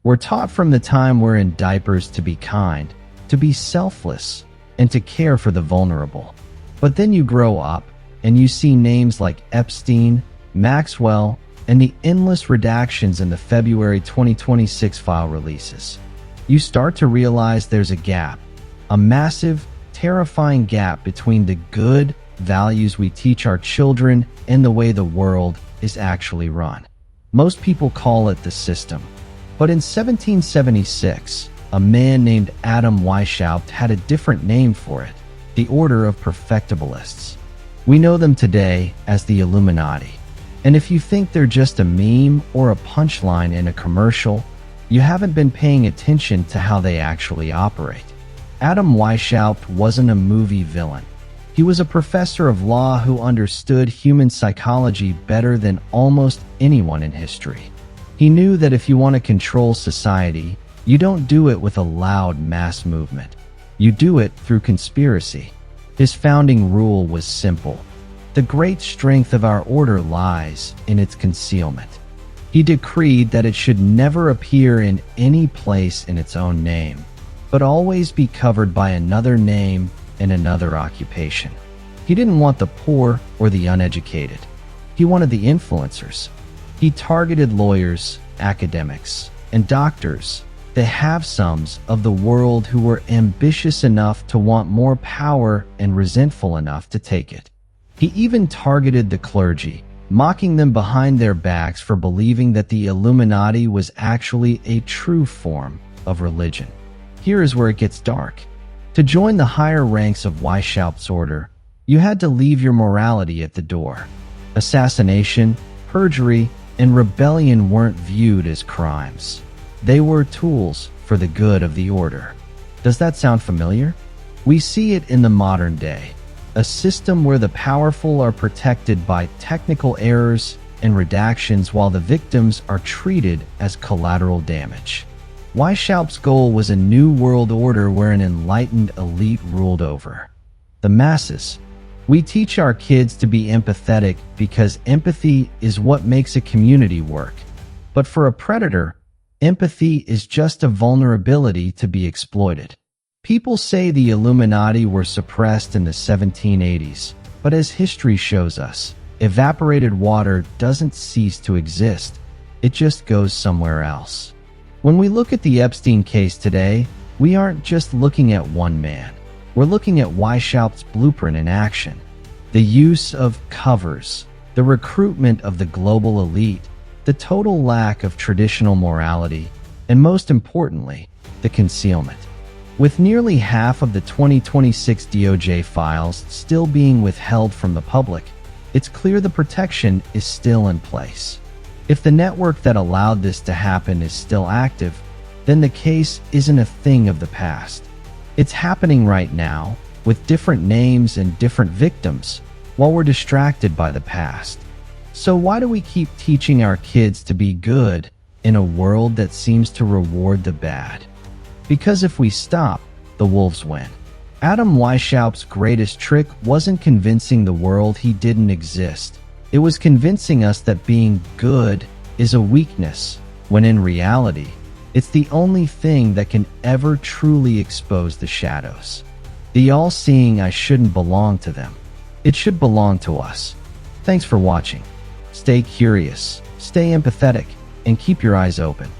We're taught from the time we're in diapers to be kind, to be selfless, and to care for the vulnerable. But then you grow up, and you see names like Epstein, Maxwell, and the endless redactions in the February 2026 file releases. You start to realize there's a gap, a massive, terrifying gap between the good values we teach our children and the way the world is actually run. Most people call it the system. But in 1776, a man named Adam Weishaupt had a different name for it, the Order of Perfectibilists. We know them today as the Illuminati. And if you think they're just a meme or a punchline in a commercial, you haven't been paying attention to how they actually operate. Adam Weishaupt wasn't a movie villain. He was a professor of law who understood human psychology better than almost anyone in history. He knew that if you want to control society, you don't do it with a loud mass movement. You do it through conspiracy. His founding rule was simple. The great strength of our order lies in its concealment. He decreed that it should never appear in any place in its own name, but always be covered by another name and another occupation. He didn't want the poor or the uneducated. He wanted the influencers. He targeted lawyers, academics, and doctors, the have-somes of the world who were ambitious enough to want more power and resentful enough to take it. He even targeted the clergy, mocking them behind their backs for believing that the Illuminati was actually a true form of religion. Here is where it gets dark. To join the higher ranks of Weishaupt's order, you had to leave your morality at the door. Assassination, perjury, and rebellion weren't viewed as crimes. They were tools for the good of the order. Does that sound familiar? We see it in the modern day, a system where the powerful are protected by technical errors and redactions while the victims are treated as collateral damage. Weishaupt's goal was a new world order where an enlightened elite ruled over the masses. We teach our kids to be empathetic because empathy is what makes a community work. But for a predator, empathy is just a vulnerability to be exploited. People say the Illuminati were suppressed in the 1780s, but as history shows us, evaporated water doesn't cease to exist. It just goes somewhere else. When we look at the Epstein case today, we aren't just looking at one man. We're looking at Weishaupt's blueprint in action. The use of covers, the recruitment of the global elite, the total lack of traditional morality, and most importantly, the concealment. With nearly half of the 2026 DOJ files still being withheld from the public, it's clear the protection is still in place. If the network that allowed this to happen is still active, then the case isn't a thing of the past. It's happening right now, with different names and different victims, while we're distracted by the past. So why do we keep teaching our kids to be good in a world that seems to reward the bad? Because if we stop, the wolves win. Adam Weishaupt's greatest trick wasn't convincing the world he didn't exist. It was convincing us that being good is a weakness, when in reality, it's the only thing that can ever truly expose the shadows. The all-seeing I shouldn't belong to them. It should belong to us. Thanks for watching. Stay curious, stay empathetic, and keep your eyes open.